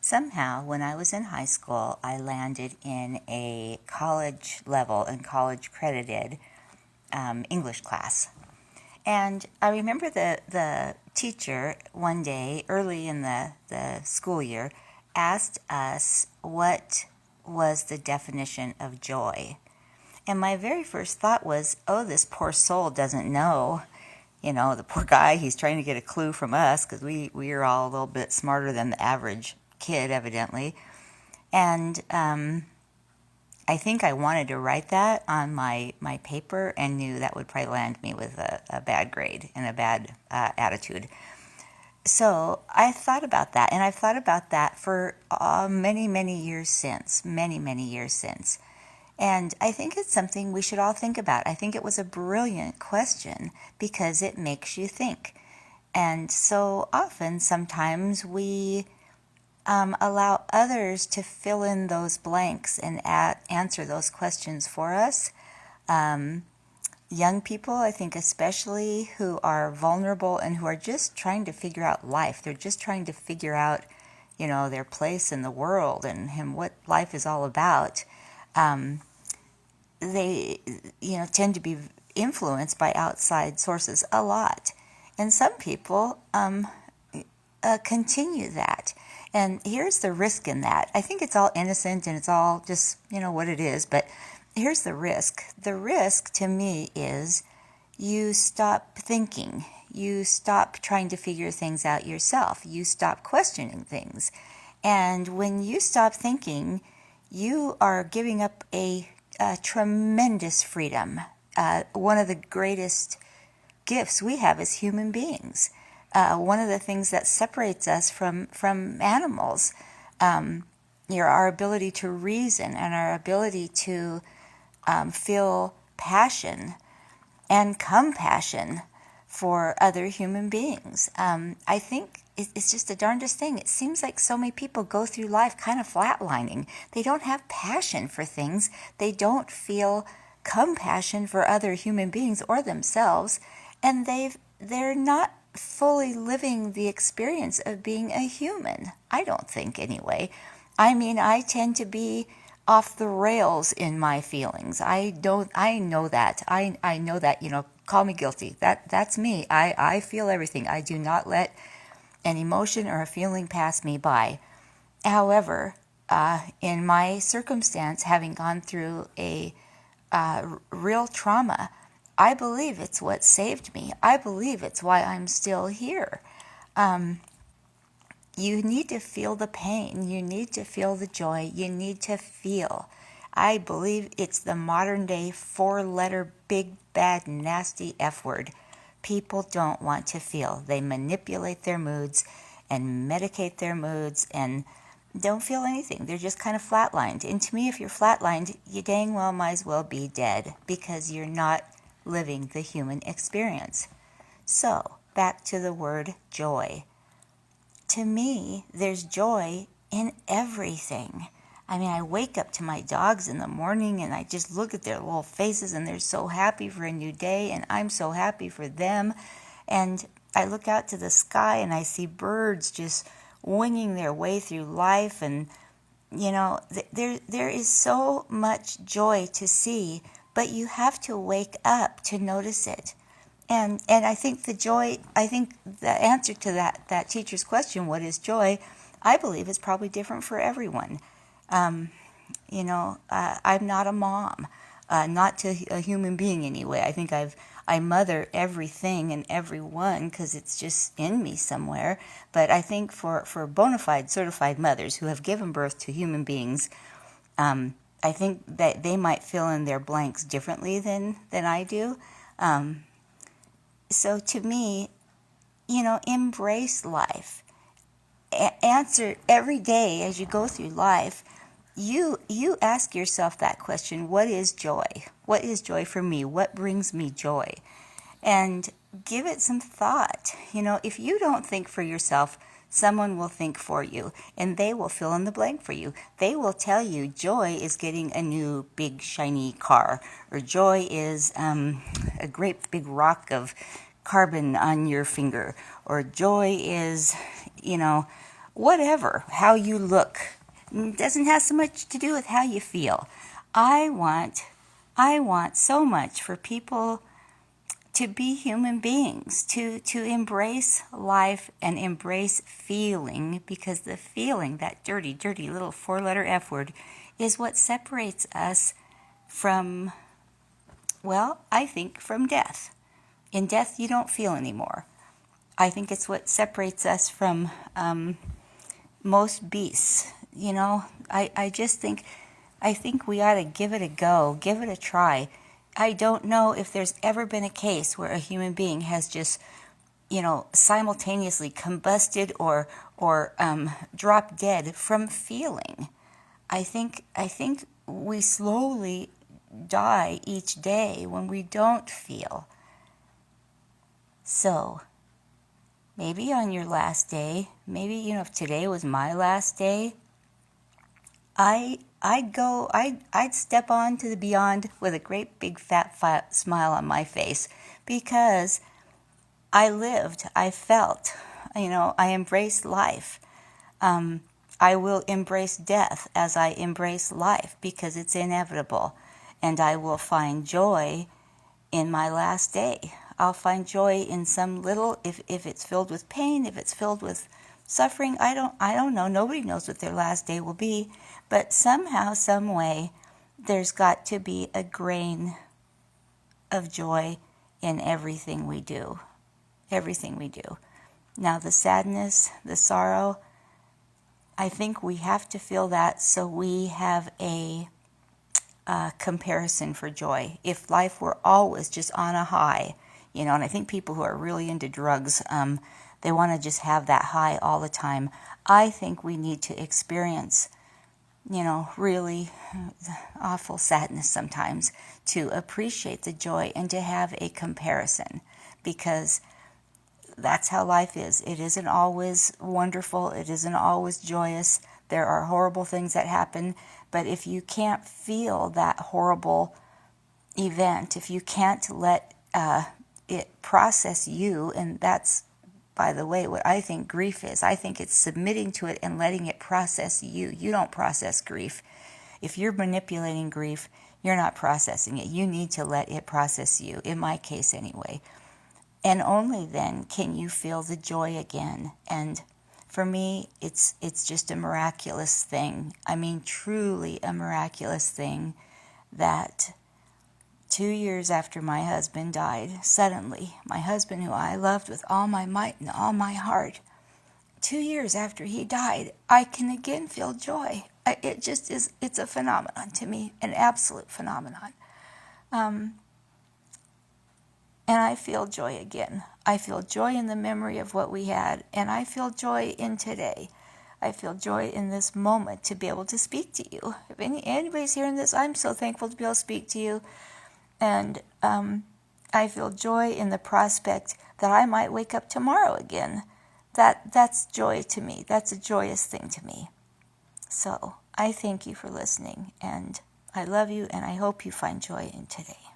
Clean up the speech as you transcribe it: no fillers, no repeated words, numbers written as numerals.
Somehow, when I was in high school, I landed in a college level and college credited English class. And I remember the teacher one day early in the school year asked us what was the definition of joy. And my very first thought was, oh, this poor soul doesn't know. You know, the poor guy, he's trying to get a clue from us because we are all a little bit smarter than the average kid, evidently. And I think I wanted to write that on my paper and knew that would probably land me with a bad grade and a bad attitude. So I thought about that, and I've thought about that for many years since, many years since. And I think it's something we should all think about. I think it was a brilliant question because it makes you think. And so often, sometimes we allow others to fill in those blanks and answer those questions for us. Young people, I think especially, who are vulnerable and who are just trying to figure out life. They're just trying to figure out, their place in the world and what life is all about. They, tend to be influenced by outside sources a lot. And some people continue that. And here's the risk in that. I think it's all innocent and it's all just, what it is. But here's the risk. The risk to me is you stop thinking. You stop trying to figure things out yourself. You stop questioning things. And when you stop thinking, you are giving up a tremendous freedom. One of the greatest gifts we have as human beings. One of the things that separates us from animals, our ability to reason and our ability to feel passion and compassion for other human beings. I think it's just the darndest thing. It seems like so many people go through life kind of flatlining. They don't have passion for things. They don't feel compassion for other human beings or themselves, and they're not fully living the experience of being a human. I don't think, anyway. I mean, I tend to be off the rails in my feelings. I know that. I know that, call me guilty. That's me. I feel everything. I do not let an emotion or a feeling pass me by. However, in my circumstance, having gone through a real trauma, I believe it's what saved me. I believe it's why I'm still here. You need to feel the pain. You need to feel the joy. You need to feel. I believe it's the modern day 4-letter big, bad, nasty F word. People don't want to feel. They manipulate their moods and medicate their moods and don't feel anything. They're just kind of flatlined. And to me, if you're flatlined, you dang well might as well be dead because you're not living the human experience. So, back to the word joy. To me, there's joy in everything. I mean, I wake up to my dogs in the morning and I just look at their little faces and they're so happy for a new day and I'm so happy for them. And I look out to the sky and I see birds just winging their way through life. And, there is so much joy to see, but you have to wake up to notice it. And I think the answer to that teacher's question, what is joy, I believe is probably different for everyone. I'm not a mom, not to a human being anyway. I think I mother everything and everyone because it's just in me somewhere. But I think for bona fide certified mothers who have given birth to human beings, I think that they might fill in their blanks differently than I do. So to me, embrace life. Answer every day as you go through life. You ask yourself that question, what is joy? What is joy for me? What brings me joy? And give it some thought. If you don't think for yourself, someone will think for you, and they will fill in the blank for you. They will tell you joy is getting a new big shiny car, or joy is a great big rock of carbon on your finger, or joy is, whatever, how you look. It doesn't have so much to do with how you feel. I want so much for people to be human beings, to embrace life and embrace feeling, because the feeling, that dirty, dirty little 4-letter F word, is what separates us from, well, I think from death. In death, you don't feel anymore. I think it's what separates us from most beasts. You know, I just think, we ought to give it a go, give it a try. I don't know if there's ever been a case where a human being has just, simultaneously combusted or dropped dead from feeling. I think we slowly die each day when we don't feel. So, maybe on your last day, maybe, if today was my last day, I'd step on to the beyond with a great big fat smile on my face, because I lived, I felt, I embraced life. I will embrace death as I embrace life, because it's inevitable, and I will find joy in my last day. I'll find joy in some little, if it's filled with pain, if it's filled with suffering, I don't know. Nobody knows what their last day will be. But somehow, some way, there's got to be a grain of joy in everything we do. Everything we do. Now, the sadness, the sorrow, I think we have to feel that so we have a comparison for joy. If life were always just on a high, and I think people who are really into drugs, they want to just have that high all the time. I think we need to experience, really awful sadness sometimes to appreciate the joy and to have a comparison, because that's how life is. It isn't always wonderful. It isn't always joyous. There are horrible things that happen, but if you can't feel that horrible event, if you can't let it process you, and that's, by the way, what I think grief is. I think it's submitting to it and letting it process you. You don't process grief. If you're manipulating grief, you're not processing it. You need to let it process you, in my case anyway. And only then can you feel the joy again. And for me, it's just a miraculous thing. I mean, truly a miraculous thing that 2 years after my husband died, suddenly, my husband, who I loved with all my might and all my heart, 2 years after he died, I can again feel joy. It just is, it's a phenomenon to me, an absolute phenomenon. And I feel joy again. I feel joy in the memory of what we had, and I feel joy in today. I feel joy in this moment to be able to speak to you. If anybody's hearing this, I'm so thankful to be able to speak to you. And I feel joy in the prospect that I might wake up tomorrow again. That's joy to me. That's a joyous thing to me. So I thank you for listening, and I love you, and I hope you find joy in today.